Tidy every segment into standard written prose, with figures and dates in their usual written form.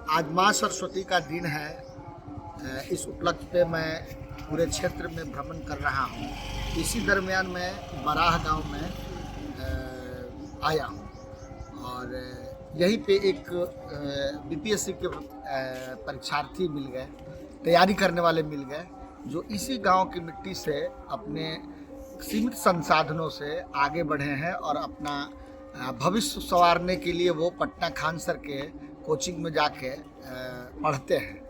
आज माँ सरस्वती का दिन है। इस उपलक्ष्य पे मैं पूरे क्षेत्र में भ्रमण कर रहा हूँ। इसी दरमियान मैं बराह गांव में आया हूँ और यहीं पे एक बीपीएससी के परीक्षार्थी मिल गए, तैयारी करने वाले मिल गए, जो इसी गांव की मिट्टी से अपने सीमित संसाधनों से आगे बढ़े हैं और अपना भविष्य संवारने के लिए वो पटना खान सर के कोचिंग में जाके पढ़ते हैं।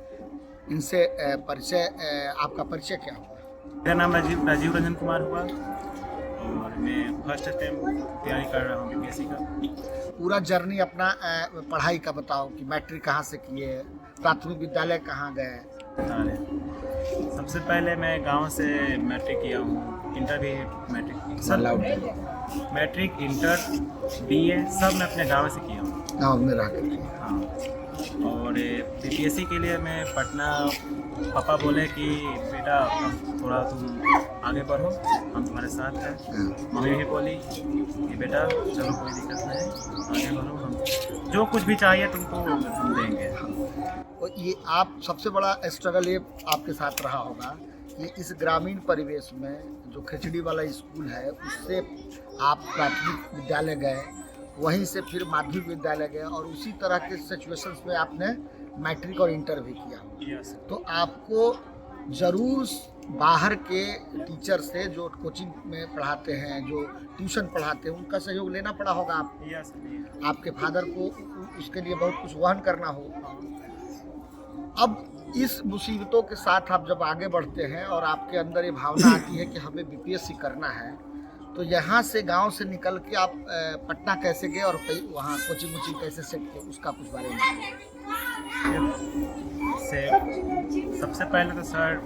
इनसे आपका परिचय क्या हुआ? मेरा नाम राजीव रंजन कुमार हुआ और मैं फर्स्ट अटेम्प्ट तैयारी कर रहा हूँ बीपीएससी का। पूरा जर्नी अपना पढ़ाई का बताओ कि मैट्रिक कहाँ से किए, प्राथमिक विद्यालय कहाँ गए? बता रहे सबसे पहले मैं गांव से मैट्रिक किया हूँ, इंटर भी मैट्रिक इंटर बीए सब मैं अपने गांव से किया हूँ, गाँव में रह कर। हाँ। और बीपीएससी के लिए मैं पटना, पापा बोले कि बेटा थोड़ा तुम आगे बढ़ो, हम तुम्हारे साथ हैं। मम्मी भी बोली कि बेटा चलो कोई दिक्कत नहीं, आगे बढ़ो, हम जो कुछ भी चाहिए तुमको हम देंगे। और ये आप सबसे बड़ा स्ट्रगल ये आपके साथ रहा होगा कि इस ग्रामीण परिवेश में जो खिचड़ी वाला स्कूल है उससे आप प्राथमिक विद्यालय गए, वहीं से फिर माध्यमिक विद्यालय गए और उसी तरह के सिचुएशंस में आपने मैट्रिक और इंटर भी किया। तो आपको ज़रूर बाहर के टीचर से जो कोचिंग में पढ़ाते हैं, जो ट्यूशन पढ़ाते हैं, उनका सहयोग लेना पड़ा होगा आपको। आपके फादर को उसके लिए बहुत कुछ वहन करना हो। अब इस मुसीबतों के साथ आप जब आगे बढ़ते हैं और आपके अंदर ये भावना आती है कि हमें बीपीएससी करना है, तो यहाँ से गांव से निकल के आप पटना कैसे गए और वहाँ कोचिंग कैसे सेट किए, उसका कुछ बारे में से सबसे पहले तो सर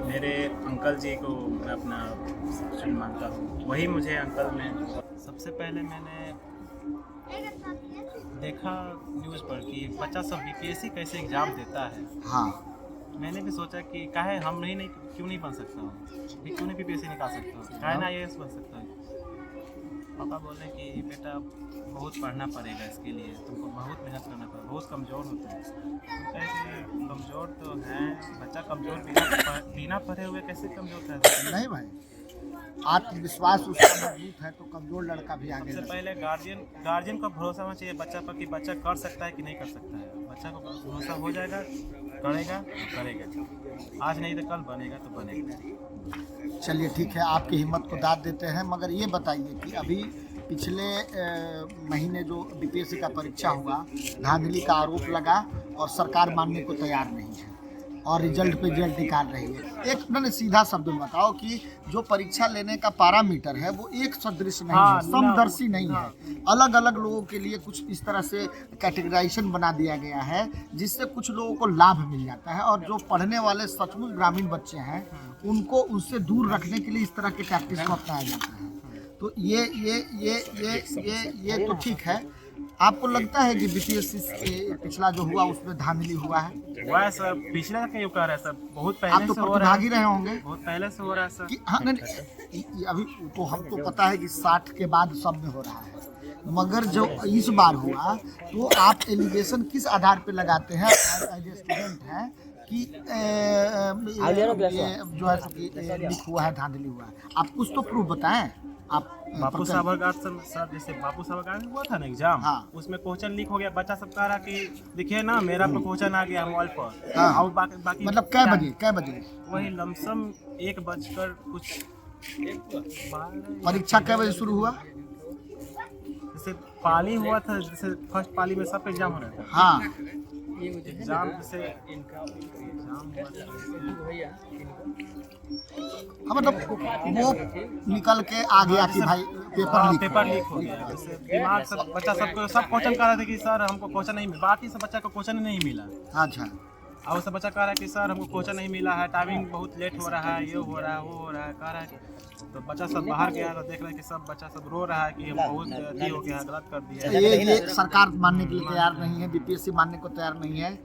मेरे अंकल जी को मैं अपना स्टूडेंट मानता हूँ, वही मुझे अंकल ने सबसे पहले मैंने देखा न्यूज़ पर कि बच्चा सब बीपीएससी कैसे एग्ज़ाम देता है। हाँ, मैंने भी सोचा कि काहे हम नहीं क्यों नहीं बन सकता हूँ, क्यों नहीं बीपीएससी निकाल सकता हूँ, काहे ना आईएएस बन सकता है। पापा बोले कि बेटा बहुत पढ़ना पड़ेगा, इसके लिए तुमको बहुत मेहनत करना पड़ेगा, बहुत कमज़ोर होता है। तो कैसे कमज़ोर तो है बच्चा, कमज़ोर बिना पढ़े हुए कैसे कमज़ोर है? नहीं भाई, आत्मविश्वास उसका मजबूत है तो कमजोर लड़का भी आगे। सबसे पहले गार्जियन को भरोसा होना चाहिए बच्चा पर कि बच्चा कर सकता है कि नहीं कर सकता है। बच्चा को भरोसा हो जाएगा, करेगा, आज नहीं तो कल बनेगा तो बनेगा। चलिए ठीक है, आपकी हिम्मत को दाद देते हैं। मगर ये बताइए कि अभी पिछले महीने जो बीपीएससी का परीक्षा हुआ, धांधली का आरोप लगा और सरकार मानने को तैयार नहीं है और रिजल्ट पे रिजल्ट निकाल रही है। एक मैंने सीधा शब्द में बताओ कि जो परीक्षा लेने का पैरामीटर है वो एक सदृश नहीं है, समदर्शी नहीं है। अलग अलग लोगों के लिए कुछ इस तरह से कैटेगराइजेशन बना दिया गया है जिससे कुछ लोगों को लाभ मिल जाता है और जो पढ़ने वाले सचमुच ग्रामीण बच्चे हैं उनको उससे दूर रखने के लिए इस तरह के टैक्टिक्स को अपनाया जाता है। तो ये तो ठीक है। आपको लगता है कि बीपीएससी पिछला जो हुआ उसमें धांधली हुआ है? सर पिछला का क्यों कर रहा है सर, बहुत पहले आप तो से हो रहा है। प्रतिभागी रहे होंगे, बहुत पहले से हो रहा है सर कि हाँ नहीं, अभी तो हमको पता है कि 60 के बाद सब में हो रहा है, मगर जो इस बार हुआ तो आप एलिगेशन किस आधार पे लगाते हैं एज ए स्टूडेंट हैं कि जो है लीक हुआ है, धांधली हुआ है? आप कुछ तो प्रूफ बताएं। आप बापू साहब सर जैसे बापू साहब में हुआ था ना एग्जाम, हाँ। उसमें क्वेश्चन लीक हो गया, बच्चा सब कह रहा कि देखिए ना मेरा पर क्वेश्चन आ गया मोबाइल पर। हाँ। और बाकी मतलब कै बजे वही लमसम 1 बजकर कुछ परीक्षा कै बजे शुरू हुआ? जैसे पाली हुआ था, जैसे फर्स्ट पाली में सब एग्जाम हो रहा था। हाँ, एग्जाम जैसे मतलब वो निकल के आ गया कि भाई पेपर लीक हो गया। जैसे दिमाग सब बच्चा सबको सब क्वेश्चन कह रहा था कि सर हमको क्वेश्चन नहीं मिला, बाकी सब बच्चा को क्वेश्चन नहीं मिला। अच्छा, और सब बच्चा कह रहा है कि सर हमको क्वेश्चन नहीं मिला है, टाइमिंग बहुत लेट हो रहा है, ये हो रहा है, वो हो रहा है, कह रहा है। तो बच्चा सब बाहर गया तो देख रहे हैं कि सब बच्चा सब रो रहा है कि हम बहुत अति हो गया, गलत कर दिया। ये सरकार मानने के लिए तैयार नहीं है, बीपीएससी मानने को तैयार नहीं है।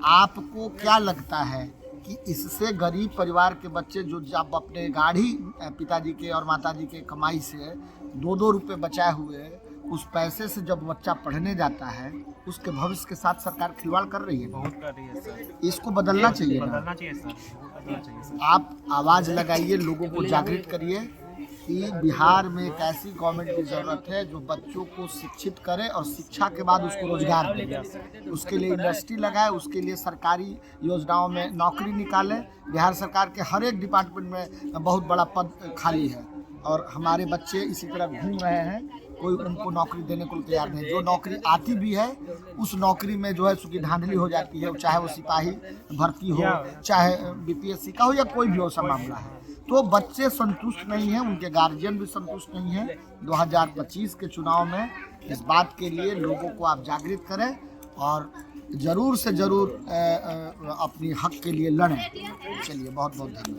आपको क्या लगता है कि इससे गरीब परिवार के बच्चे जो जब अपने गाड़ी पिताजी के और माताजी के कमाई से 2-2 रुपये बचाए हुए उस पैसे से जब बच्चा पढ़ने जाता है उसके भविष्य के साथ सरकार खिलवाड़ कर रही है। बहुत कर रही है सर। इसको बदलना चाहिए ना। बदलना चाहिए सर, बदलना चाहिए सर। आप आवाज़ लगाइए, लोगों को जागृत करिए कि बिहार में एक ऐसी गवर्नमेंट की ज़रूरत है जो बच्चों को शिक्षित करे और शिक्षा के बाद उसको रोजगार दे। उसके लिए इंडस्ट्री लगाए, उसके लिए सरकारी योजनाओं में नौकरी निकाले। बिहार सरकार के हर एक डिपार्टमेंट में बहुत बड़ा पद खाली है और हमारे बच्चे इसी तरह घूम रहे हैं, कोई उनको नौकरी देने को तैयार नहीं। जो नौकरी आती भी है उस नौकरी में जो है उसकी धांधली हो जाती है, चाहे वो सिपाही भर्ती हो, चाहे बीपीएससी का हो या कोई भी हो सा मामला है। तो बच्चे संतुष्ट नहीं हैं, उनके गार्जियन भी संतुष्ट नहीं हैं। 2025 के चुनाव में इस बात के लिए लोगों को आप जागृत करें और ज़रूर से ज़रूर अपनी हक के लिए लड़ें। चलिए, बहुत बहुत धन्यवाद।